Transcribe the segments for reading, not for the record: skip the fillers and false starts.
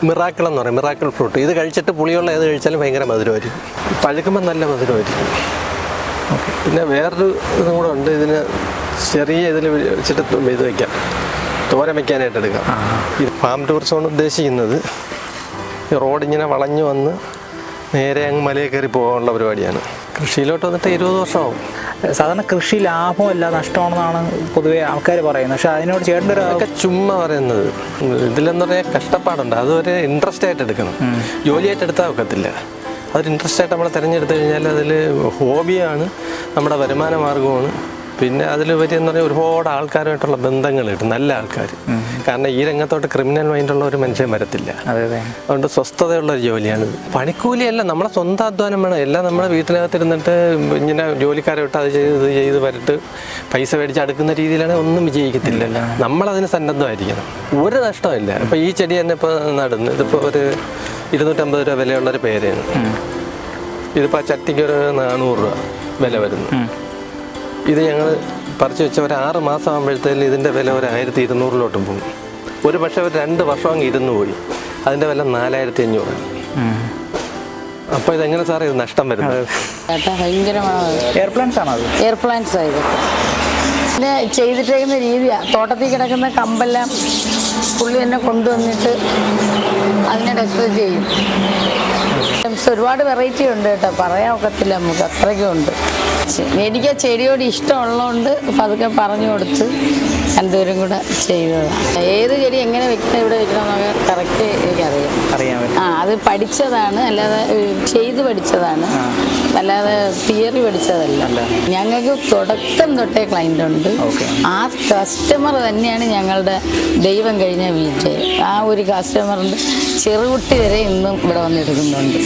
Miracle എന്ന് പറയും, miracle fruit. ഇത് കഴിച്ചിട്ട് പുളിയുള്ള ഏത് കഴിച്ചാലും ഭയങ്കര മധുരമായിരിക്കും, പഴുക്കുമ്പോൾ നല്ല മധുരമായിരിക്കും. പിന്നെ വേറൊരു ഇതും കൂടെ ഉണ്ട്, ഇതിന് ചെറിയ ഇതിൽ വെച്ചിട്ട് ഇത് വയ്ക്കാം, തോരൻ വയ്ക്കാനായിട്ട് എടുക്കാം. ഇത് ഫാം ടൂറിസമാണ് ഉദ്ദേശിക്കുന്നത്. ഈ റോഡിങ്ങനെ വളഞ്ഞു വന്ന് നേരെ അങ്ങ് മലയിൽ കയറി പോകാനുള്ള പരിപാടിയാണ്. കൃഷിയിലോട്ട് വന്നിട്ട് 20 വർഷമാവും. സാധാരണ കൃഷി ലാഭമല്ല നഷ്ടമാണെന്നാണ് പൊതുവെ ആൾക്കാർ പറയുന്നത്. പക്ഷെ അതിനോട് ചേട്ടൻ്റെ ഒക്കെ ചുമ്മാ പറയുന്നത്. ഇതിലെന്ന് പറഞ്ഞാൽ കഷ്ടപ്പാടുണ്ട്, അതൊരു ഇൻട്രസ്റ്റ് ആയിട്ട് എടുക്കണം. ജോലിയായിട്ട് എടുത്താൽ ഒക്കത്തില്ല. അതൊരു ഇൻട്രസ്റ്റ് ആയിട്ട് നമ്മൾ തിരഞ്ഞെടുത്ത് കഴിഞ്ഞാൽ അതിൽ ഹോബിയാണ്, നമ്മുടെ വരുമാന മാർഗമാണ്. പിന്നെ അതിലുപരി എന്ന് പറഞ്ഞാൽ ഒരുപാട് ആൾക്കാരുമായിട്ടുള്ള ബന്ധങ്ങൾ കിട്ടും, നല്ല ആൾക്കാർ. കാരണം ഈ രംഗത്തോട്ട് ക്രിമിനൽ മൈൻഡുള്ള ഒരു മനുഷ്യൻ വരത്തില്ല. അതുകൊണ്ട് സ്വസ്ഥതയുള്ള ഒരു ജോലിയാണിത്. പണിക്കൂലിയല്ല, നമ്മളെ സ്വന്തം അധ്വാനം വേണം. എല്ലാം നമ്മുടെ വീട്ടിനകത്തിരുന്നിട്ട് ഇങ്ങനെ ജോലിക്കാരെ വിട്ട് അത് ചെയ്ത് വരട്ട് പൈസ മേടിച്ച് അടുക്കുന്ന രീതിയിലാണ് ഒന്നും വിജയിക്കത്തില്ലല്ലോ. നമ്മളതിന് സന്നദ്ധമായിരിക്കണം. ഒരു നഷ്ടമില്ല. ഇപ്പോൾ ഈ ചെടി തന്നെ ഇപ്പോൾ നടുന്നു, ഇതിപ്പോൾ ഒരു 250 രൂപ വിലയുള്ളൊരു പേരാണ്. ഇതിപ്പോൾ ചട്ടിക്ക് ഒരു 400 രൂപ വില വരുന്നു. ഇത് ഞങ്ങൾ പറിച്ചു വെച്ച ഒരു 6 മാസം ആകുമ്പോഴത്തേക്കും ഇതിൻ്റെ വില ഒരു 1200-ലോട്ടും പോകും. ഒരു പക്ഷേ ഒരു 2 വർഷം അങ്ങ് ഇരുന്ന് പോയി, അതിൻ്റെ വില 4500. അപ്പോൾ ഇതെങ്ങനെ സാറേ ഇത് നഷ്ടം വരുന്നത്? ഭയങ്കരമാണ്. എയർ പ്ലാന്റ്സ് ആണോ അത്? എയർ പ്ലാന്റ്സ് ആയത് പിന്നെ ചെയ്തിട്ടേക്കുന്ന രീതിയാണ്. തോട്ടത്തിൽ കിടക്കുന്ന കമ്പെല്ലാം പുള്ളി തന്നെ കൊണ്ടുവന്നിട്ട് അതിനെ ഡെക്കറേറ്റ് ചെയ്യും. ഒരുപാട് വെറൈറ്റി ഉണ്ട് കേട്ടോ, പറയാൻ ഒക്കത്തില്ല നമുക്ക്, അത്രയ്ക്കും ഉണ്ട്. എനിക്ക് ചെടിയോട് ഇഷ്ടമുള്ളതുകൊണ്ട് പതുക്കെ പറഞ്ഞു കൊടുത്ത് എന്തോരം കൂടെ ചെയ്തതാണ്. ഏത് ചെടി എങ്ങനെ വെക്കണം, ഇവിടെ വെക്കണം എന്നൊക്കെ കറക്റ്റ് എനിക്കറിയാം. അത് പഠിച്ചതാണ്, അല്ലാതെ ചെയ്ത് പഠിച്ചതാണ്, അല്ലാതെ തിയറി പഠിച്ചതല്ല. ഞങ്ങൾക്ക് തുടക്കം തൊട്ടേ ക്ലൈൻ്റ് ഉണ്ട്. ആ കസ്റ്റമർ തന്നെയാണ് ഞങ്ങളുടെ ദൈവം കഴിഞ്ഞ വീട്ടിൽ. ആ ഒരു കസ്റ്റമറിൻ്റെ ചെറുകുട്ടി വരെ ഇന്നും ഇവിടെ വന്നെടുക്കുന്നുണ്ട്.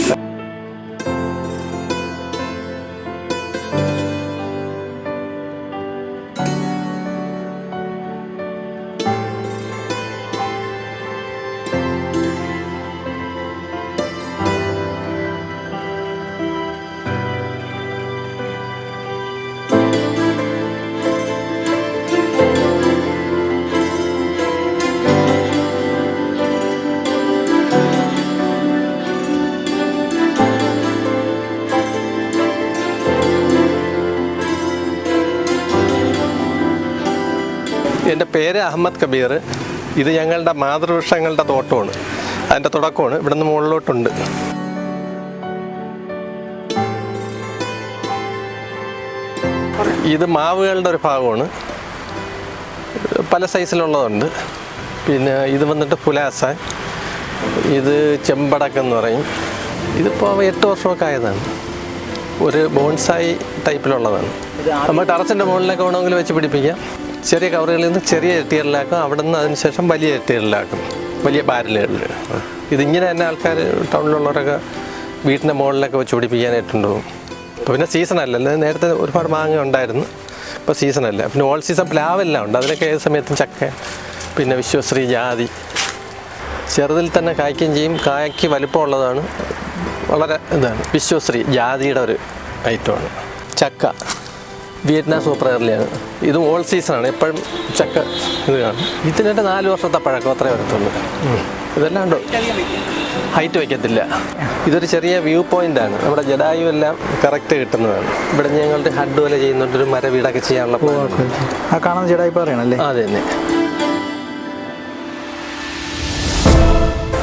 എൻ്റെ പേര് അഹമ്മദ് കബീർ. ഇത് ഞങ്ങളുടെ മാതൃവൃക്ഷങ്ങളുടെ തോട്ടമാണ്, അതിൻ്റെ തുടക്കമാണ്. ഇവിടെ നിന്ന് മുകളിലോട്ടുണ്ട്. ഇത് മാവുകളുടെ ഒരു ഭാഗമാണ്, പല സൈസിലുള്ളതുണ്ട്. പിന്നെ ഇത് വന്നിട്ട് പുലാസ, ഇത് ചെമ്പടക്കെന്ന് പറയും. ഇതിപ്പോൾ 8 വർഷമൊക്കെ ആയതാണ്. ഒരു ബോൺസായി ടൈപ്പിലുള്ളതാണ്. നമ്മൾ ടെറസിൻ്റെ മുകളിലൊക്കെ വേണമെങ്കിൽ വെച്ച് പിടിപ്പിക്കാം. ചെറിയ കവറുകളിൽ നിന്ന് ചെറിയ ചട്ടികളിലാക്കും, അവിടെ നിന്ന് അതിനുശേഷം വലിയ ചട്ടികളിലാക്കും, വലിയ ബാരലുകളിൽ. ഇതിങ്ങനെ തന്നെ ആൾക്കാർ ടൗണിലുള്ളവരൊക്കെ വീട്ടിൻ്റെ മുകളിലൊക്കെ വെച്ച് പിടിപ്പിക്കാനായിട്ടുണ്ടാവും. അപ്പോൾ പിന്നെ സീസണല്ലല്ലോ, നേരത്തെ ഒരുപാട് മാങ്ങ ഉണ്ടായിരുന്നു, ഇപ്പോൾ സീസണല്ല. പിന്നെ ഓൾ സീസൺ പ്ലാവെല്ലാം ഉണ്ട്, അതിനൊക്കെ ഏത് സമയത്തും ചക്ക. പിന്നെ വിശ്വശ്രീ, ജാതി ചെറുതിൽ തന്നെ കായ്ക്കുകയും ചെയ്യും. കായ്ക്ക് വലിപ്പമുള്ളതാണ്, വളരെ ഇതാണ്. വിശ്വശ്രീ ജാതിയുടെ ഒരു ഐറ്റമാണ്. ചക്ക വിയറ്റ്നാം സൂപ്പർ എയർലിയാണ്. ഇതും ഓൾ സീസണാണ്, എപ്പോഴും ചക്ക ഇത് കാണും. ഇതിൻ്റെ 4 വർഷത്തെ പഴക്കം അത്രേ വരത്തുള്ളൂ. ഇതെല്ലാം ഉണ്ടോ, ഹൈറ്റ് വയ്ക്കത്തില്ല. ഇതൊരു ചെറിയ വ്യൂ പോയിൻ്റാണ്, നമ്മുടെ ജടായു എല്ലാം കറക്റ്റ് കിട്ടുന്നതാണ്. ഇവിടെ ഞങ്ങളുടെ ഹഡ് പോലെ ചെയ്യുന്നുണ്ട്, ഒരു മര വീടൊക്കെ ചെയ്യാനുള്ള ആ കാണുന്ന ജടായു പറയണല്ലേ? അതെ തന്നെ.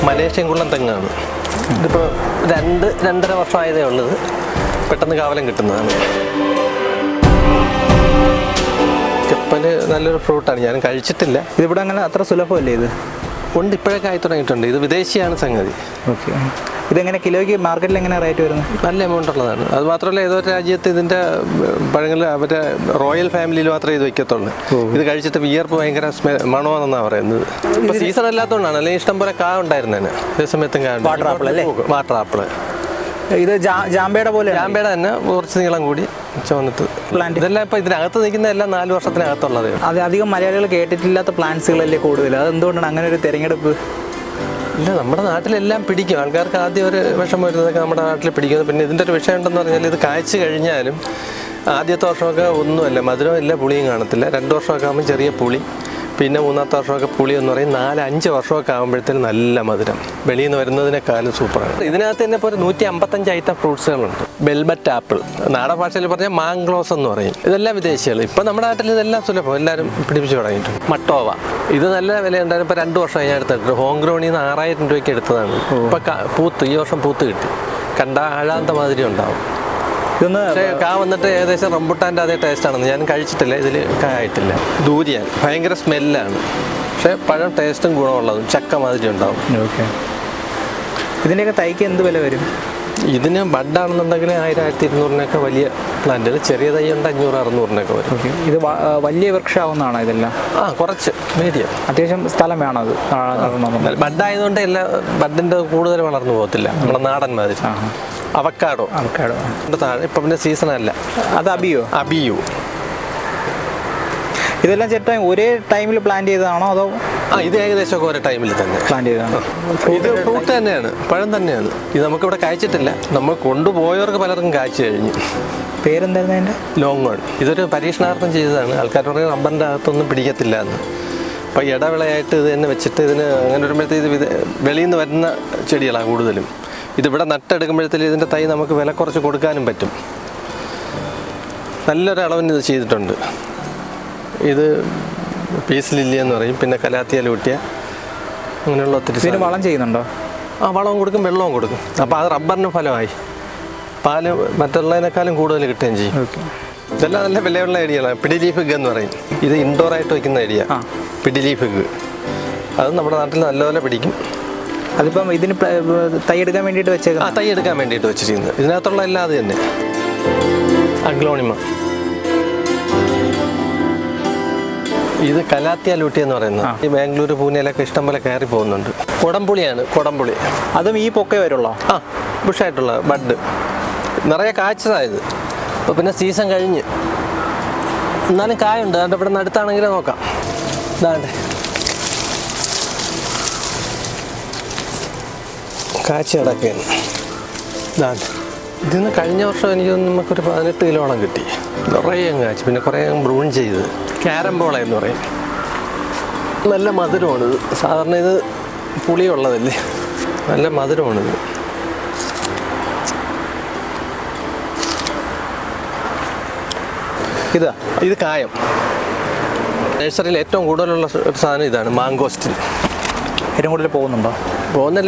മലേഷ്യൻ കുള്ളൻ തെങ്ങാണ്. ഇതിപ്പോൾ 2-2.5 വർഷമായതേ ഉള്ളത്. പെട്ടെന്ന് കാവലം കിട്ടുന്നതാണ്. കപ്പൽ നല്ലൊരു ഫ്രൂട്ടാണ്, ഞാൻ കഴിച്ചിട്ടില്ല. ഇതിവിടെ അങ്ങനെ അത്ര സുലഭമല്ലേ? ഇത് ഉണ്ട്, ഇപ്പോഴൊക്കെ ആയി തുടങ്ങിയിട്ടുണ്ട്. ഇത് വിദേശിയാണ് സംഗതി. ഓക്കെ. ഇതെങ്ങനെ കിലോയ്ക്ക് മാർക്കറ്റിൽ എങ്ങനെ റേറ്റ് വരുന്നത്? നല്ല എമൗണ്ട് ഉള്ളതാണ്. അത് മാത്രമല്ല, ഏതോ രാജ്യത്ത് ഇതിൻ്റെ പഴങ്ങൾ അവരുടെ റോയൽ ഫാമിലിയിൽ മാത്രമേ ഇത് വയ്ക്കത്തുള്ളൂ. ഇത് കഴിച്ചിട്ട് വിയർപ്പ് ഭയങ്കര മണമാണെന്നാണ് പറയുന്നത്. ഇപ്പോൾ സീസൺ അല്ലാത്തതുകൊണ്ടാണ്, അല്ലെങ്കിൽ ഇഷ്ടം പോലെ കാ ഉണ്ടായിരുന്നതിന്. അതേ സമയത്തും കാ. വാട്ടർ ആപ്പിൾ അല്ലേ? Water apple. ഇത് ജാമ്പയുടെ പോലെ? ജാമ്പയുടെ തന്നെ കുറച്ച് നീളം കൂടി ചുവന്നിട്ട് പ്ലാന്റ്. ഇതെല്ലാം ഇപ്പോൾ ഇതിനകത്ത് നിൽക്കുന്ന എല്ലാം 4 വർഷത്തിനകത്തുള്ളത്. അത് അധികം മലയാളികൾ കേട്ടിട്ടില്ലാത്ത പ്ലാന്റ്സുകളല്ലേ കൂടുതൽ. അതെന്തുകൊണ്ടാണ് അങ്ങനെ ഒരു തിരഞ്ഞെടുപ്പ്? ഇല്ല, നമ്മുടെ നാട്ടിലെല്ലാം പിടിക്കും. ആൾക്കാർക്ക് ആദ്യം ഒരു വിഷമം വരുന്നതൊക്കെ നമ്മുടെ നാട്ടിൽ പിടിക്കുന്നത്. പിന്നെ ഇതിൻ്റെ ഒരു വിഷയം ഉണ്ടെന്ന് പറഞ്ഞാൽ, ഇത് കായ്ച്ചു കഴിഞ്ഞാലും ആദ്യത്തെ വർഷമൊക്കെ ഒന്നുമല്ല, മധുരമില്ല, പുളിയും കാണത്തില്ല. 2 വർഷമൊക്കെ ആകുമ്പോൾ ചെറിയ പുളി, പിന്നെ മൂന്നാമത്തെ വർഷമൊക്കെ പുളി എന്ന് പറയും 4-5 വർഷമൊക്കെ ആകുമ്പോഴത്തേനും നല്ല മധുരം വെളിയിൽ നിന്ന് വരുന്നതിനേക്കാളും സൂപ്പറാണ്. ഇതിനകത്ത് തന്നെ ഇപ്പോൾ ഒരു 155 ഐറ്റം ഫ്രൂട്ട്സുകളുണ്ട്. വെൽബറ്റ് ആപ്പിൾ, നാടൻ ഭാഷയിൽ പറഞ്ഞാൽ മാംഗ്ലോസ് എന്ന് പറയും. ഇതെല്ലാം വിദേശികൾ. ഇപ്പം നമ്മുടെ നാട്ടിൽ ഇതെല്ലാം സുലഭം, എല്ലാവരും പിടിപ്പിച്ച് തുടങ്ങിയിട്ടുണ്ട്. മട്ടോവ, ഇത് നല്ല വിലയുണ്ടായിരുന്നു. ഇപ്പോൾ 2 വർഷം ഞാൻ എടുത്തിട്ടുണ്ട്. ഹോം ഗ്രൗണിൽ നിന്ന് 6000 രൂപയ്ക്ക് എടുത്തതാണ്. ഇപ്പം പൂത്ത്, ഈ വർഷം പൂത്ത് കിട്ടി. കണ്ട ആഴാന്ത മാതിരി ഉണ്ടാവും. പക്ഷേ കാ വന്നിട്ട് ഏകദേശം റംബുട്ടാൻ്റെ അതേ ടേസ്റ്റാണെന്ന് ഞാൻ കഴിച്ചിട്ടില്ല. ഇതിൽ കായായിട്ടില്ല. ദൂരിയാൻ ഭയങ്കര സ്മെല്ലാണ്, പക്ഷേ പഴം ടേസ്റ്റും ഗുണമുള്ളതും ചക്ക മാതിരി ഉണ്ടാവും. ഓക്കെ. ഇതിൻ്റെയൊക്കെ തൈക്ക് എന്ത് വില വരും? ഇതിന് ബഡാണെന്നുണ്ടെങ്കിൽ 1000-1200 വലിയ പ്ലാന്റുകൾ, ചെറിയ തൈ ഉണ്ട് 500-600 വരും. ഓക്കെ. ഇത് വലിയ വൃക്ഷമാവുന്നതാണോ ഇതെല്ലാം? കുറച്ച് മീഡിയം. അത്യാവശ്യം സ്ഥലം വേണം അത് ബഡായതുകൊണ്ട് എല്ലാ ബഡിൻ്റെ കൂടുതൽ വളർന്നു പോകത്തില്ല, നമ്മുടെ നാടൻ മാതിരി. അവക്കാഡോ താഴെ ഇപ്പം പിന്നെ സീസണല്ല. അത് അബിയു. ഇതെല്ലാം ചേട്ടാ ഒരേ ടൈമിൽ പ്ലാന്റ് ചെയ്തതാണോ അതോ? ഇത് ഏകദേശം ഒരേ ടൈമിൽ തന്നെ പ്ലാന്റ് ചെയ്തതാണ്. ഇത് ഫ്രൂട്ട് തന്നെയാണ്, പഴം തന്നെയാണ്. ഇത് നമുക്കിവിടെ കായ്ച്ചിട്ടില്ല, നമ്മൾ കൊണ്ടുപോയവർക്ക് പലർക്കും കായ്ച്ചു കഴിഞ്ഞു. പേരെന്തായിരുന്നു അതിൻ്റെ? ലോങ്ങോൺ. ഇതൊരു പരീക്ഷണാർത്ഥം ചെയ്തതാണ്. ആൾക്കാർ പറയും റബ്ബറിൻ്റെ അകത്തൊന്നും പിടിക്കത്തില്ല എന്ന്. അപ്പോൾ ഇടവിളയായിട്ട് ഇത് തന്നെ വെച്ചിട്ട് ഇതിന് അങ്ങനെ വരുമ്പോഴത്തേക്ക് ഇത് വെളിയിൽ നിന്ന് വരുന്ന ചെടികളാണ് കൂടുതലും. ഇതിവിടെ നട്ടെടുക്കുമ്പോഴത്തേക്ക് ഇതിൻ്റെ തൈ നമുക്ക് വില കുറച്ച് കൊടുക്കാനും പറ്റും. നല്ലൊരു അളവിന് ഇത് ചെയ്തിട്ടുണ്ട്. ഇത് പീസ് ലില്ലി എന്ന് പറയും, പിന്നെ കലാത്തിയ ലൂട്ടിയ, അങ്ങനെയുള്ള ഒത്തിരി. വളം ചെയ്യുന്നുണ്ടോ? വളവും കൊടുക്കും, വെള്ളവും കൊടുക്കും. അപ്പോൾ അത് റബ്ബറിന് ഫലമായി പാല് മറ്റുള്ളതിനേക്കാളും കൂടുതൽ കിട്ടുകയും ചെയ്യും. ഇതെല്ലാം നല്ല വിലയുള്ള ഐഡിയകളാണ്. പിഡിലി ഫിഗ് എന്ന് പറയും. ഇത് ഇൻഡോറായിട്ട് വയ്ക്കുന്ന ഐഡിയ. പിഡിലി ഫിഗ് അത് നമ്മുടെ നാട്ടിൽ നല്ലപോലെ പിടിക്കും. അതിപ്പം ഇതിന് തൈ എടുക്കാൻ വേണ്ടിയിട്ട് വെച്ചേക്കാം. തൈ എടുക്കാൻ വേണ്ടിയിട്ട് വെച്ചിരിക്കുന്നത്. ഇതിനകത്തുള്ള എല്ലാം അത് തന്നെ. അഗ്ലോണിമ. ഇത് കലാത്തിയ ലൂട്ടി എന്ന് പറയുന്നത്. ഈ ബാംഗ്ലൂർ, പൂനെയിലൊക്കെ ഇഷ്ടം പോലെ കയറി പോകുന്നുണ്ട്. കൊടംപുളിയാണ്. കൊടംപുളി അതും ഈ പൊക്കേ വരുള്ളൂ. ബുഷായിട്ടുള്ള ബഡ് നിറയെ കായ്ച്ചതായത്. അപ്പോൾ പിന്നെ സീസൺ കഴിഞ്ഞ് എന്നാലും കായുണ്ട്. അതുകൊണ്ട് ഇവിടെ നിന്ന് അടുത്താണെങ്കിലും നോക്കാം. ഇതാണ്ട് കാഴ്ച കിടക്കുകയാണ്. ഇതാണ്. ഇതിന്ന് കഴിഞ്ഞ വർഷം എനിക്ക് നമുക്കൊരു 18 കിലോളം കിട്ടി. നിറയെ കാഴ്ച. പിന്നെ കുറേ ബ്രൂൺ ചെയ്ത് ക്യാരംബോള എന്ന് പറയും. നല്ല മധുരമാണിത്. സാധാരണ ഇത് പുളിയുള്ളതല്ലേ, നല്ല മധുരമാണിത്. ഇത് കായം. നഴ്സറിയിൽ ഏറ്റവും കൂടുതലുള്ള ഒരു സാധനം ഇതാണ്, മാങ്കോസ്റ്റിൻ. ഏറ്റവും കൂടുതൽ പോകുന്നില്ല.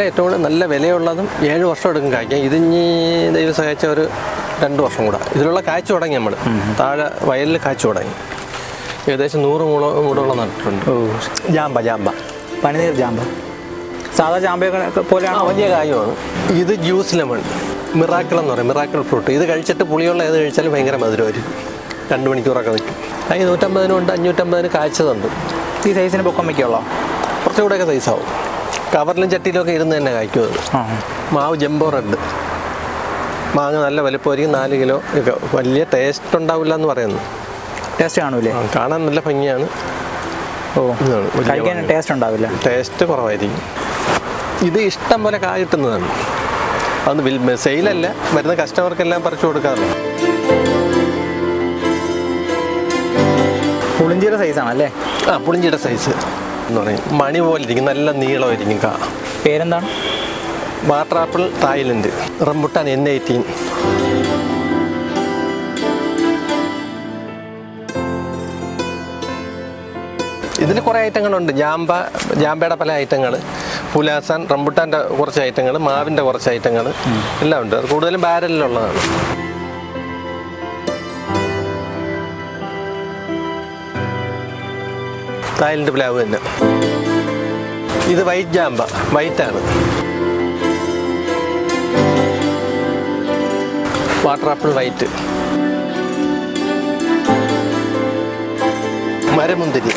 ഏറ്റവും കൂടുതൽ നല്ല വിലയുള്ളതും 7 വർഷം എടുക്കും കായ്ക്കാൻ. ഇതിഞ്ഞി ദൈവം സഹായിച്ച ഒരു 2 വർഷം കൂടെ. ഇതിലുള്ള കാഴ്ച തുടങ്ങി. നമ്മൾ താഴെ വയലിൽ കാഴ്ച തുടങ്ങി. ഏകദേശം 100 മൂടോളം നട്ടിട്ടുണ്ട്. ജാമ്പ പനിനീർ ജാമ്പ, സാധാ ജാമ്പയൊക്കെ പോലെയാണ്. വലിയ കായമാണ്. ഇത് ജ്യൂസ് ലെമൺ, മിറാക്കിൾ എന്ന് പറയും. Miracle fruit. ഇത് കഴിച്ചിട്ട് പുളിയുള്ള ഏത് കഴിച്ചാലും ഭയങ്കര മധുരമായിരിക്കും. 2 മണിക്കൂറൊക്കെ നിൽക്കും. അതിന് 150-നുണ്ട്, 550-ന് കായ്ച്ചതുണ്ട്. ഈ സൈസിന് പൊക്കം വയ്ക്കുള്ളൂ. കുറച്ചുകൂടെയൊക്കെ സൈസാവും. കവറിലും ചട്ടിയിലൊക്കെ ഇരുന്ന് തന്നെ കായ്ക്കും അത്. മാവ് ജംബോ റെഡ്. മാങ്ങ നല്ല വലുപ്പമായിരിക്കും. 4 കിലോ ഒക്കെ. വലിയ ടേസ്റ്റ് ഉണ്ടാവില്ല എന്ന് പറയുന്നു. ടേസ്റ്റ് കാണൂലേ? കാണാൻ നല്ല ഭംഗിയാണ്. കഴിക്കാൻ ടേസ്റ്റ് ഉണ്ടാവില്ല. ടേസ്റ്റ് കുറവായിരിക്കും. ഇത് ഇഷ്ടം പോലെ കായ കിട്ടുന്നതാണ്. അതൊന്ന് സെയിലല്ല, വരുന്ന കസ്റ്റമർക്കെല്ലാം പറിച്ചു കൊടുക്കാറുണ്ട്. പുളിഞ്ചിയുടെ സൈസാണല്ലേ? പുളിഞ്ചിയുടെ സൈസ് എന്ന് പറയും. മണി പോലെ ഇരിക്കും, നല്ല നീളമായിരിക്കും കാ. പേരെന്താണ്? Water apple Thailand. Rambutan N18. ഇതിൽ കുറേ ഐറ്റങ്ങളുണ്ട്. ജാമ്പയുടെ പല ഐറ്റങ്ങൾ, പുലാസാൻ, റംബുട്ടാൻ്റെ കുറച്ച് ഐറ്റങ്ങൾ, മാവിൻ്റെ കുറച്ച് ഐറ്റങ്ങൾ എല്ലാം ഉണ്ട്. അത് കൂടുതലും ബാരലിലുള്ളതാണ്. തായ്ലൻഡ് പ്ലാവ് തന്നെ. ഇത് വൈറ്റ് ജാമ്പ, വൈറ്റാണ്. Water apple white. മരമുന്തിരി.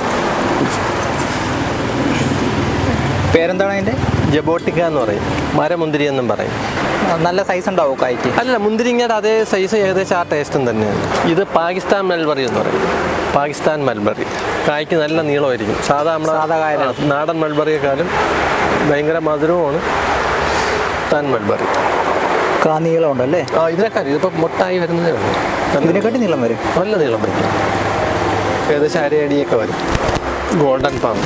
പേരെന്താണ് അതിൻ്റെ? ജബോട്ടിക്ക എന്ന് പറയും. മരമുന്തിരി എന്നും പറയും. നല്ല സൈസ് ഉണ്ടാവും കായ്ക്ക്? അല്ല, മുന്തിരിങ്ങയുടെ അതേ സൈസ്, ഏകദേശം ആ ടേസ്റ്റും തന്നെയാണ്. ഇത് പാകിസ്ഥാൻ മൽബറി എന്ന് പറയും. പാകിസ്ഥാൻ മൽബറി. കായ്ക്ക് നല്ല നീളമായിരിക്കും. സാധാ നാടൻ മൽബറിയെക്കാളും ഭയങ്കര മധുരവുമാണ് താൻ മൽബറി. നീളം ഉണ്ടല്ലേ? ഇതിനെക്കാളും ഇതിപ്പോൾ മൊട്ടായി വരുന്നതേ ഉള്ളൂ. ഇതിനെക്കാട്ടി നീളം വരും. നല്ല നീളം വരും. ഏകദേശം 1.5 അടിയൊക്കെ വരും. Golden palm.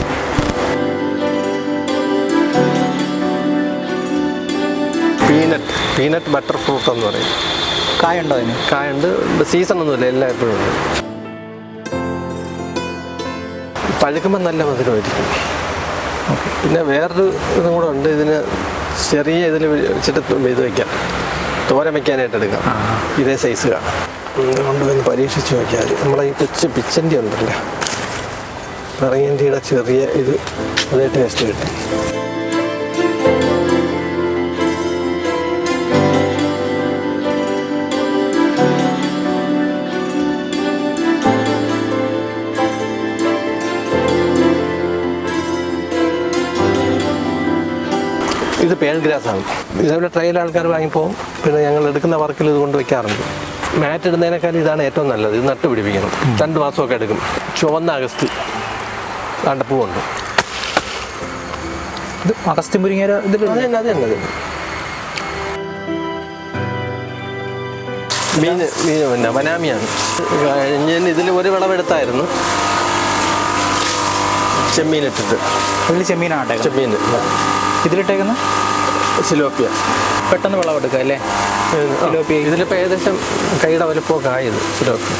Peanut butter fruit എന്ന് പറയും. കായുണ്ടോ അതിന്? കായുണ്ട്, സീസൺ ഒന്നുമില്ല, എല്ലാം എപ്പോഴും ഉണ്ട്. പഴുക്കുമ്പോൾ നല്ല മധുരമായിരിക്കും. പിന്നെ വേറൊരു ഇതും കൂടെ ഉണ്ട്, ഇതിന് ചെറിയ ഇതിൽ വെച്ചിട്ട് ഇത് വയ്ക്കാം, തോരൻ വയ്ക്കാനായിട്ട് എടുക്കാം. ഇതേ സൈസ് കാണാം. കൊണ്ടുവന്ന് പരീക്ഷിച്ച് നോക്കിയാൽ നമ്മളെ ഈ പിച്ചൻ്റെ ഉണ്ടല്ലോ, പറങ്ങേണ്ടിയുടെ ചെറിയ ഇത് അതേ ടേസ്റ്റ് കിട്ടും. ഇത് പേൾ ഗ്രാസ് ആണ്. ഇതേപോലെ ട്രെയിൽ ആൾക്കാർ വാങ്ങിപ്പോകും. പിന്നെ ഞങ്ങൾ എടുക്കുന്ന വർക്കിൽ ഇത് കൊണ്ട് വയ്ക്കാറുണ്ട്. മാറ്റ് ഇടുന്നതിനേക്കാൾ ഇതാണ് ഏറ്റവും നല്ലത്. ഇത് നട്ട് പിടിപ്പിക്കണം. 2 മാസമൊക്കെ എടുക്കും. ചുവന്ന അഗസ്തി കണ്ടപ്പൂവുണ്ട്. ഇത് അഗസ്ത്യ മുരിങ്ങ ഇതിൽ അത് തന്നെ മീൻ പിന്നെ വനാമിയാണ്. ഞാൻ ഇതിൽ ഒരു വിളവെടുത്തായിരുന്നു, ചെമ്മീൻ ഇട്ടിട്ട്. ഇതിൽ ചെമ്മീനാണ്. ചെമ്മീൻ ഇതിലിട്ടേക്കുന്ന സിലോപ്പിയ. പെട്ടെന്ന് വിളവെടുക്കുക അല്ലേ? സിലോപ്പിയ ഇതിലിപ്പോൾ ഏകദേശം കൈയുടെ വലുപ്പമൊക്കെ ആയത് സിലോപ്പിയ.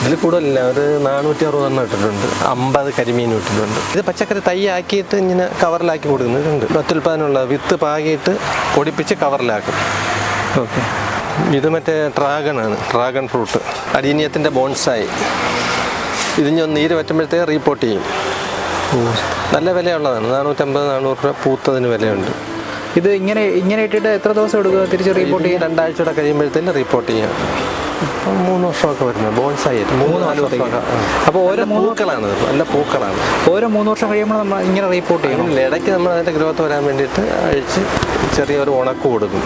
ഇതിൽ കൂടുതലില്ല, ഒരു 460 ഇട്ടിട്ടുണ്ട്. 50 കരിമീൻ ഇട്ടിട്ടുണ്ട്. ഇത് പച്ചക്കറി തൈ ആക്കിയിട്ട് ഇങ്ങനെ കവറിലാക്കി കൊടുക്കുന്നുണ്ട്. പ്രത്യുൽപാദനമുള്ള വിത്ത് പാകിയിട്ട് പൊടിപ്പിച്ച് കവറിലാക്കും. ഓക്കെ. ഇത് മറ്റേ ഡ്രാഗൺ ഫ്രൂട്ട്, അടീനിയത്തിൻ്റെ ബോൺസായി. ഇതിന് നീര് പറ്റുമ്പോഴത്തേക്ക് റീപ്പോർട്ട് ചെയ്യും. നല്ല വിലയുള്ളതാണ്. 450-400 രൂപ പൂത്തതിന് വിലയുണ്ട്. ഇത് ഇങ്ങനെ ഇട്ടിട്ട് എത്ര ദിവസം എടുക്കുക തിരിച്ച് റിപ്പോർട്ട് ചെയ്യാൻ? 2 ആഴ്ചയുടെ കഴിയുമ്പോഴത്തേക്കും റിപ്പോർട്ട് ചെയ്യാം. 3 വർഷമൊക്കെ വരുന്നത് ബോൺസായി 3-4 വർഷമൊക്കെ. അപ്പോൾ ഓരോ പൂക്കളാണ്, നല്ല പൂക്കളാണ്. ഓരോ 3 വർഷം കഴിയുമ്പോൾ നമ്മൾ ഇങ്ങനെ റിപ്പോർട്ട് ചെയ്യണം. ഇടയ്ക്ക് നമ്മൾ അതിൻ്റെ ഗ്രോത്ത് വരാൻ വേണ്ടിയിട്ട് അഴിച്ച് ചെറിയൊരു ഉണക്ക് കൊടുക്കും.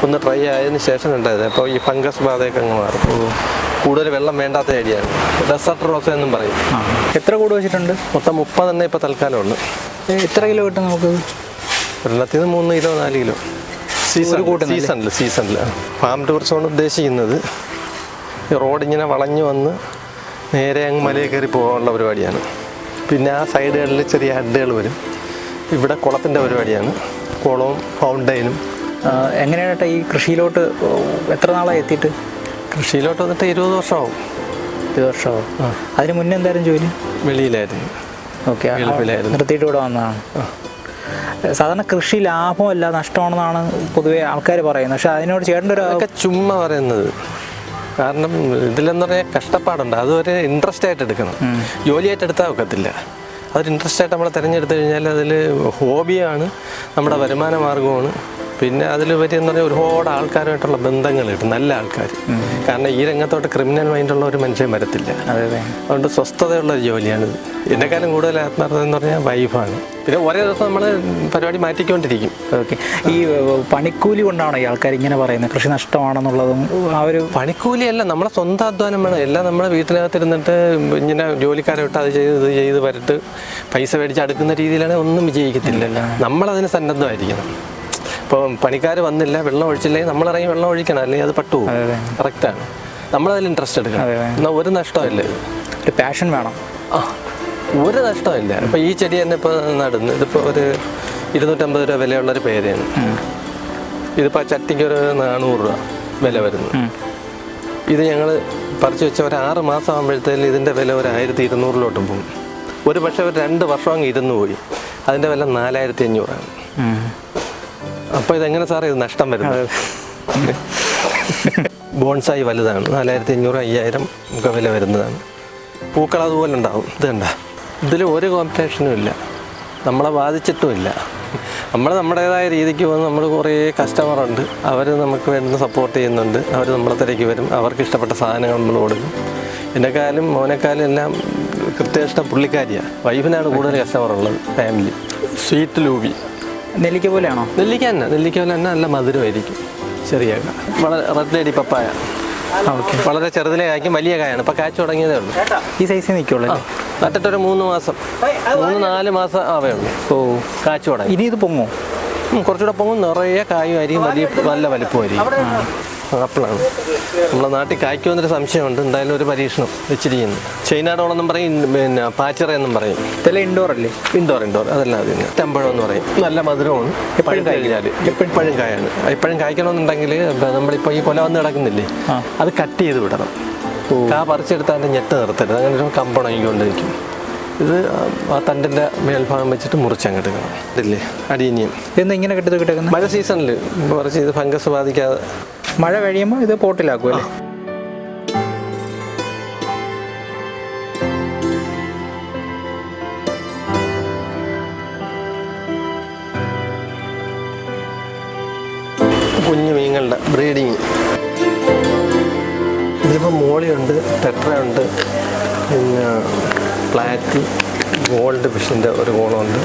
ഒന്ന് ഡ്രൈ ആയതിന് ശേഷം ഉണ്ടായത്. അപ്പോൾ ഈ ഫംഗസ് ബാധയൊക്കെ അങ്ങ് മാറും. കൂടുതൽ വെള്ളം വേണ്ടാത്ത ഏരിയയാണ്. ഡെസേർട്ട് റോസ എന്നും പറയും. എത്ര കൂട് വെച്ചിട്ടുണ്ട്? മൊത്തം 30 തന്നെ ഇപ്പോൾ തൽക്കാലം ഉണ്ട്. എത്ര കിലോ കിട്ടും നമുക്ക്? വെള്ളത്തിൽ നിന്ന് 3 കിലോ 4 കിലോ സീസണിൽ. ഫാം ടൂറിസമാണ് ഉദ്ദേശിക്കുന്നത്. ഈ റോഡിങ്ങനെ വളഞ്ഞു വന്ന് നേരെ അങ്ങ് മലയിൽ കയറി പോകാനുള്ള പരിപാടിയാണ്. പിന്നെ ആ സൈഡുകളിൽ ചെറിയ ഹഡ്ഡുകൾ വരും. ഇവിടെ കുളത്തിൻ്റെ പരിപാടിയാണ്, കുളവും ഫൗണ്ടൈനും. എങ്ങനെയാണ് ഈ കൃഷിയിലോട്ട് എത്ര നാളായി എത്തിയിട്ട്? കൃഷിയിലോട്ട് വന്നിട്ട് 20 വർഷമാവും. 20 വർഷമാവും. അതിന് മുന്നേ എന്തായാലും ജോലി? വെളിയിലായിരുന്നു. ഓക്കെ. നിർത്തിയിട്ട് ഇവിടെ വന്നതാണ്. സാധാരണ കൃഷി ലാഭമല്ല നഷ്ടമാണെന്നാണ് പൊതുവേ ആൾക്കാർ പറയുന്നത്. പക്ഷെ അതിനോട് ചേട്ടൻ്റെ അതൊക്കെ ചുമ്മാ പറയുന്നത്. കാരണം ഇതിലെന്ന് പറയാൻ കഷ്ടപ്പാടുണ്ട്. അതൊരു ഇൻട്രസ്റ്റ് ആയിട്ട് എടുക്കണം. ജോലിയായിട്ട് എടുത്താൽ ഒക്കത്തില്ല. അതൊരു ഇൻട്രസ്റ്റ് ആയിട്ട് നമ്മൾ തിരഞ്ഞെടുത്തു കഴിഞ്ഞാൽ അതിൽ ഹോബിയാണ്, നമ്മുടെ വരുമാന മാർഗമാണ്. പിന്നെ അതിലുപരി എന്ന് പറഞ്ഞാൽ ഒരുപാട് ആൾക്കാരുമായിട്ടുള്ള ബന്ധങ്ങൾ കിട്ടും, നല്ല ആൾക്കാർ. കാരണം ഈ രംഗത്തോട്ട് ക്രിമിനൽ മൈൻഡുള്ള ഒരു മനുഷ്യൻ വരത്തില്ല. അതുകൊണ്ട് സ്വസ്ഥതയുള്ളൊരു ജോലിയാണിത്. എന്നെക്കാളും കൂടുതൽ ആത്മാർത്ഥത എന്ന് പറഞ്ഞാൽ വൈഫാണ്. പിന്നെ ഒരേ ദിവസം നമ്മൾ പരിപാടി മാറ്റിക്കൊണ്ടിരിക്കും. ഓക്കെ. ഈ പണിക്കൂലി കൊണ്ടാണ് ഈ ആൾക്കാർ ഇങ്ങനെ പറയുന്നത് കൃഷി നഷ്ടമാണെന്നുള്ളതും? ആ ഒരു പണിക്കൂലിയല്ല, നമ്മളെ സ്വന്തം അധ്വാനം വേണം. എല്ലാം നമ്മുടെ വീട്ടിനകത്തിരുന്നിട്ട് ഇങ്ങനെ ജോലിക്കാരെ വിട്ട് അത് ചെയ്ത് വരട്ട് പൈസ മേടിച്ച് അടുക്കുന്ന രീതിയിലാണ് ഒന്നും വിജയിക്കത്തില്ലല്ലോ. നമ്മളതിന് സന്നദ്ധമായിരിക്കണം. ഇപ്പോൾ പണിക്കാർ വന്നില്ല, വെള്ളം ഒഴിച്ചില്ലെങ്കിൽ നമ്മളിറങ്ങി വെള്ളം ഒഴിക്കണം, അല്ലെങ്കിൽ അത് പട്ടു. കറക്റ്റാണ്. നമ്മളതിൽ ഇൻട്രസ്റ്റ് എടുക്കണം. എന്നാൽ ഒരു നഷ്ടമില്ല. ഒരു പാഷൻ വേണം. ഒരു നഷ്ടമില്ല. ഇപ്പോൾ ഈ ചെടി തന്നെ ഇപ്പോൾ നടുന്നു. ഇതിപ്പോൾ ഒരു 250 രൂപ വിലയുള്ളൊരു പേരയാണ്. ഇതിപ്പോൾ ചട്ടിക്ക് ഒരു 400 രൂപ വില വരുന്നു. ഇത് ഞങ്ങൾ പറിച്ചു വെച്ച ഒരു 6 മാസം ആകുമ്പോഴത്തേക്കും ഇതിൻ്റെ വില ഒരു 1200-ലോട്ടും പോകും. ഒരു പക്ഷേ ഒരു 2 വർഷം അങ്ങ് ഇരുന്ന് പോയി. അതിൻ്റെ വില 4500 ആണ്. അപ്പോൾ ഇതെങ്ങനെ സാറേ ഇത് നഷ്ടം വരുന്നത്? ബോൺസായി വലുതാണ്. 4500-5000 ഒക്കെ വില വരുന്നതാണ്. പൂക്കൾ അതുപോലെ ഉണ്ടാവും. ഇത് കണ്ട, ഇതിൽ ഒരു കോമ്പറ്റീഷനും ഇല്ല, നമ്മളെ ബാധിച്ചിട്ടുമില്ല. നമ്മൾ നമ്മുടേതായ രീതിക്ക് വന്ന് നമ്മൾ കുറേ കസ്റ്റമറുണ്ട്, അവർ നമുക്ക് വേണ്ടുന്ന സപ്പോർട്ട് ചെയ്യുന്നുണ്ട്. അവർ നമ്മളെ തിരക്കി വരും, അവർക്ക് ഇഷ്ടപ്പെട്ട സാധനങ്ങൾ നമ്മൾ കൊടുക്കും. എന്നെക്കാളും മോനെക്കാളും എല്ലാം കൃത്യനിഷ്ഠ പുള്ളിക്കാരിയാണ്. വൈഫിനാണ് കൂടുതൽ കസ്റ്റമറുള്ളത്. ഫാമിലി. സ്വീറ്റ് ലൂബി നെല്ലിക്ക പോലെയാണോ? നെല്ലിക്ക പോലെ തന്നെ നല്ല മധുരമായിരിക്കും. ചെറിയ വളരെ റെഡ് ലേഡി പപ്പായ. വളരെ ചെറുതിലെ കായ്ക്കും, വലിയ കായാണ്. ഇപ്പം കായ്ച്ചു തുടങ്ങിയതേ ഉള്ളൂ. ഈ സൈസിൽ നിൽക്കുള്ളൂ. നട്ടിട്ടൊരു 3-4 മാസം ആവേ ഉള്ളൂ. കായ്ച്ചു തുടങ്ങി. ഇനി ഇത് പൊങ്ങോ? കുറച്ചുകൂടെ പൊങ്ങും. നിറയെ കായുമായിരിക്കും, നല്ല വലിപ്പമായിരിക്കും. ആപ്പിളാണ്. നമ്മളെ നാട്ടിൽ കായ്ക്കുമെന്നൊരു സംശയമുണ്ട്. എന്തായാലും ഒരു പരീക്ഷണം വെച്ചിരിക്കുന്നു. ചൈനാഡോളെന്നും പറയും, പിന്നെ പാച്ചറ എന്നും പറയും. ഇതെല്ലാം ഇൻഡോർ അല്ലേ? ഇൻഡോർ അതല്ല അതിന് ടെമ്പഴം എന്ന് പറയും. നല്ല മധുരമാണ്. എപ്പോഴും കഴിഞ്ഞാൽ എപ്പോഴും കായാണ്. എപ്പോഴും കായ്ക്കണമെന്നുണ്ടെങ്കിൽ നമ്മളിപ്പോൾ ഈ കൊല വന്ന് കിടക്കുന്നില്ലേ, അത് കട്ട് ചെയ്ത് വിടണം. കാ പറിച്ചെടുത്ത് അതിൻ്റെ ഞെട്ട് നിർത്തരുത്. അങ്ങനെ ഒരു കമ്പണങ്ങിക്കൊണ്ടിരിക്കും. ഇത് ആ തണ്ടിൻ്റെ മേൽഭാഗം വെച്ചിട്ട് മുറിച്ചങ്ങെടുക്കണം. ഇതില്ലേ അടീനിയം. ഇതെന്താ ഇങ്ങനെ കിട്ടുന്നത്? മഴ സീസണിൽ കുറച്ച് ഇത് ഫംഗസ് ബാധിക്കാതെ. മഴ കഴിയുമ്പോൾ ഇത് പോട്ടിലാക്കും അല്ലേ? കുഞ്ഞു മീനുകളുടെ ബ്രീഡിങ്. ഇതിലിപ്പോൾ മോളിയുണ്ട്, ടെട്രയുണ്ട്, പിന്നെ പ്ലാറ്റ്, ഗോൾഡ് ഫിഷിൻ്റെ ഒരു കോളമുണ്ട്.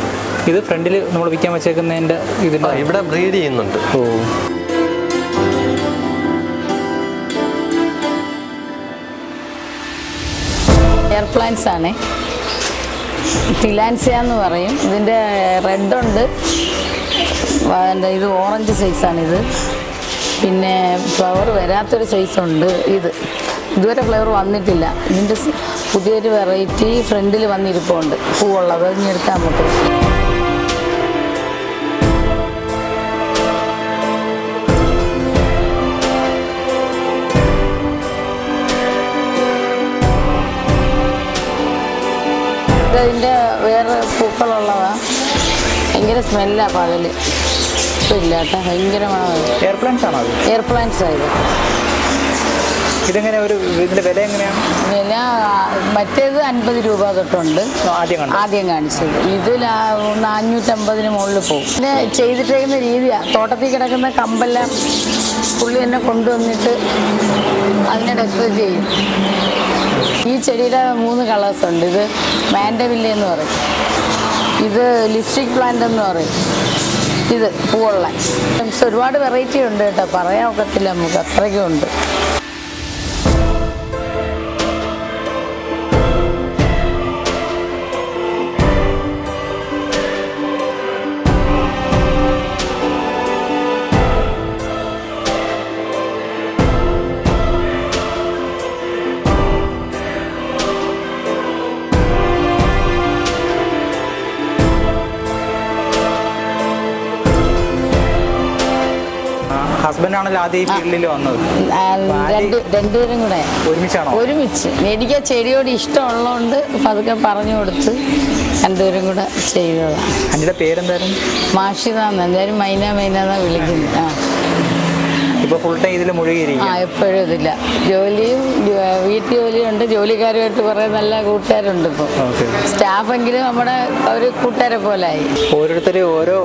ഇത് ഫ്രണ്ടിൽ നമ്മൾ വിൽക്കാൻ വെച്ചേക്കുന്നതിൻ്റെ ഇതിൻ്റെ ഇവിടെ ബ്രീഡ് ചെയ്യുന്നുണ്ട്. എയർ പ്ലാന്റ്സ് ആണ്. തിലാൻസിയ എന്ന് പറയും. ഇതിൻ്റെ റെഡുണ്ട്, ഇത് ഓറഞ്ച് സൈസാണിത്. പിന്നെ ഫ്ലവർ വരാത്തൊരു സൈസുണ്ട്. ഇതുവരെ ഫ്ലവർ വന്നിട്ടില്ല. ഇതിൻ്റെ പുതിയൊരു വെറൈറ്റി ഫ്രണ്ടിൽ വന്നിരിപ്പുണ്ട്, പൂവുള്ളത്. ഇനി എടുക്കാൻ പറ്റും. ഇതിൻ്റെ വേറെ പൂക്കളുള്ളതാണ്. ഭയങ്കര സ്മെല്ലാണ് പകല്. ഇല്ല കേട്ടോ, ഭയങ്കര മണമാണ്. എയർ പ്ലാന്റ്സ് ആണോ? എയർ പ്ലാന്റ്സ് ആയത്. ഇതെങ്ങനെ ഇതിൻ്റെ വില എങ്ങനെയാണ്? വില മറ്റേത് 50 രൂപ തൊട്ടുണ്ട് ആദ്യം കാണിച്ചത്. ഇത് 450 മുകളിൽ പോകും. പിന്നെ ചെയ്തിട്ടേക്കുന്ന രീതിയാണ്, തോട്ടത്തിൽ കിടക്കുന്ന കമ്പെല്ലാം പുള്ളി തന്നെ കൊണ്ടുവന്നിട്ട് അതിനെ ഡെക്കറേറ്റ് ചെയ്യും. ഈ ചെടിയുടെ 3 കളേഴ്സ് ഉണ്ട്. ഇത് മാൻഡവില്ല എന്ന് പറയും, ഇത് ലിപ്സ്റ്റിക് പ്ലാന്റ് എന്ന് പറയും, ഇത് പൂവുള്ള. ഒരുപാട് വെറൈറ്റി ഉണ്ട് കേട്ടോ, പറയാൻ ഒക്കത്തില്ല നമുക്ക്, അത്രയ്ക്കും ഉണ്ട്. ഹസ്ബൻഡ് ആണല്ലോ ആദ്യം ഈ ഫീൽഡിൽ വന്നത്. രണ്ടുപേരും കൂടെ ഒരുമിച്ച്. എനിക്ക് ചെടിയോട് ഇഷ്ടമുള്ളതുകൊണ്ട് പതുക്കെ പറഞ്ഞു കൊടുത്ത് രണ്ടുപേരും കൂടെ ചെയ്തതാണ്. അതിൻ്റെ പേരെന്തായിരുന്നു? മാഷിതാന്ന്, എന്തായാലും മൈന എന്നാ വിളിക്കുന്നത്. ഇപ്പോൾ ഫുൾ ടൈം ഇതിൽ മുഴുകിയിരിക്കും. എപ്പോഴും ഇതില്ല. ജോലിയും വീട്ടു ജോലിയുണ്ട്, ജോലിക്കാരുമായിട്ട് കുറേ നല്ല കൂട്ടുകാരുണ്ട്. ഇപ്പോൾ സ്റ്റാഫെങ്കിലും നമ്മുടെ ഒരു കൂട്ടുകാരെ പോലെ ആയി. ഓരോരുത്തരും ഓരോ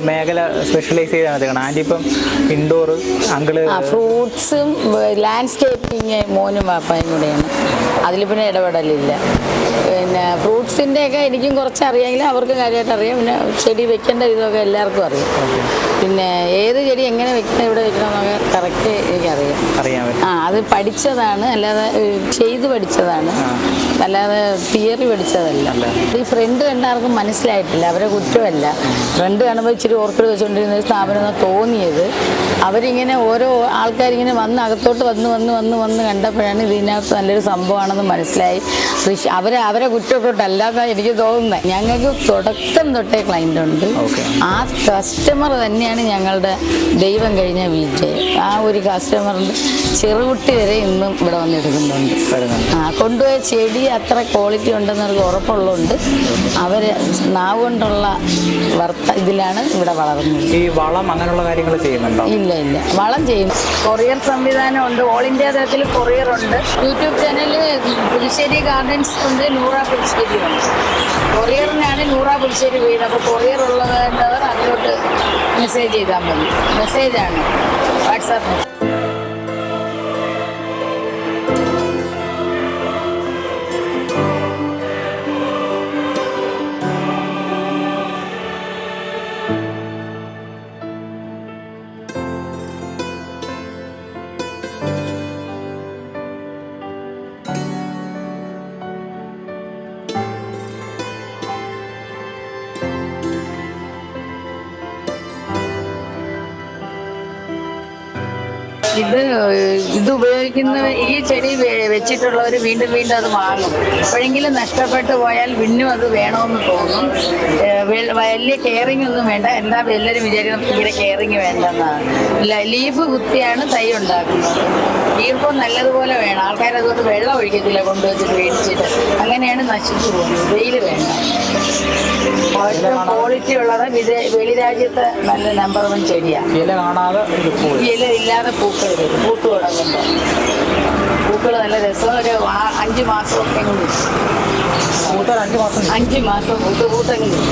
മേഖല സ്പെഷ്യലൈസ് ചെയ്താണ് എടുക്കണം. ആൻറ്റി ഇപ്പം ഇൻഡോർ, അങ്കിള് ഫ്രൂട്ട്സും ലാൻഡ്സ്കേപ്പിങ് മോനും പാപ്പായും കൂടെയാണ്. അതിൽ പിന്നെ ഇടപെടലില്ല. പിന്നെ ഫ്രൂട്ട്സിൻ്റെയൊക്കെ എനിക്കും കുറച്ച് അറിയാമെങ്കിലും അവർക്ക് കാര്യമായിട്ട് അറിയാം. പിന്നെ ചെടി വെക്കേണ്ട ഇതൊക്കെ എല്ലാവർക്കും അറിയാം. പിന്നെ ഏത് ചെടി എങ്ങനെ വെക്കണം, ഇവിടെ വെക്കണമെന്നൊക്കെ കറക്റ്റ് എനിക്കറിയാം. അത് പഠിച്ചതാണ്, അല്ലാതെ ചെയ്ത് പഠിച്ചതാണ്, അല്ലാതെ തിയറി പഠിച്ചതല്ല. ഈ ഫ്രണ്ട് കണ്ടാർക്കും മനസ്സിലായിട്ടില്ല, അവരെ കുറ്റമല്ല. ഫ്രണ്ട് കാണുമ്പോൾ ഇച്ചിരി ഓർക്കിഡ് വെച്ചുകൊണ്ടിരുന്ന ഒരു സ്ഥാപനം തോന്നിയത്. അവരിങ്ങനെ ഓരോ ആൾക്കാരിങ്ങനെ വന്ന് അകത്തോട്ട് വന്ന് കണ്ടപ്പോഴാണ് ഇതിനകത്ത് നല്ലൊരു സംഭവമാണെന്ന് മനസ്സിലായി. അവരെ കുറ്റപ്പെട്ടല്ലാതെ എനിക്ക് തോന്നുന്നത്. ഞങ്ങൾക്ക് തുടക്കം തൊട്ടേ ക്ലൈൻ്റ് ഉണ്ട്. ആ കസ്റ്റമർ തന്നെയാണ് ഞങ്ങളുടെ ദൈവം കഴിഞ്ഞ വിജയം. ആ ഒരു കസ്റ്റമറിൻ്റെ ചെറുകുട്ടി വരെ ഇന്നും ഇവിടെ വന്നെടുക്കുന്നുണ്ട്. കൊണ്ടുപോയ ചെടി അത്ര ക്വാളിറ്റി ഉണ്ടെന്നവർക്ക് ഉറപ്പുള്ളതുകൊണ്ട് അവർ നാവ് കൊണ്ടുള്ള ഇതിലാണ് ഇവിടെ വളർന്നത്. ഈ വളം അങ്ങനെയുള്ള കാര്യങ്ങൾ ചെയ്യുന്നുണ്ടോ? ഇല്ല, വളം ചെയ്യുന്നു. കൊറിയർ സംവിധാനമുണ്ട്, ഓൾ ഇന്ത്യ തലത്തിൽ കൊറിയർ ഉണ്ട്. യൂട്യൂബ് ചാനൽ പുതുശ്ശേരി ഗാർഡൻസ് ഉണ്ട്, നൂറ പുതുശ്ശേരി ഉണ്ട്. കൊറിയറിനാണ് നൂറ പുതുശ്ശേരി വീട്. അപ്പോൾ കൊറിയർ ഉള്ളവർ അതിലോട്ട് മെസ്സേജ് ചെയ്താൽ മതി. മെസ്സേജാണ്, വാട്സാപ്പ് മെസ്സേജ്. ഇത് ഉപയോഗിക്കുന്ന ഈ ചെടി വെച്ചിട്ടുള്ളവർ വീണ്ടും വീണ്ടും അത് വാങ്ങും. എപ്പോഴെങ്കിലും നഷ്ടപ്പെട്ടു പോയാൽ പിന്നും അത് വേണമെന്ന് തോന്നും. വലിയ കെയറിങ് ഒന്നും വേണ്ട. എന്താ എല്ലാവരും വിചാരിക്കുന്നത് തീരെ കെയറിങ് വേണ്ടെന്നാണ്. ലീഫ് കുത്തിയാണ് തൈ ഉണ്ടാക്കുന്നത്. ഈർപ്പം നല്ലതുപോലെ വേണം. ആൾക്കാർ അതുകൊണ്ട് വെള്ളം ഒഴിക്കത്തില്ല കൊണ്ടുവച്ചിട്ട് മേടിച്ചിട്ട്. അങ്ങനെയാണ് നശിച്ചു പോകുന്നത്. വെയിൽ വേണ്ട. ഏറ്റവും ക്വാളിറ്റി ഉള്ളത് വെളിരാജ്യത്തെ നല്ല നമ്പർ 1 ചെടിയാണ്. ഇല കാണാതെ ഇല ഇല്ലാതെ പൂക്കൾ വരും. പൂത്ത് തുടങ്ങുമ്പോൾ പൂക്കൾ നല്ല രസം. ഒരു 5 മാസമൊക്കെ 5 മാസം 5 മാസം പൂത്തെങ്കിലും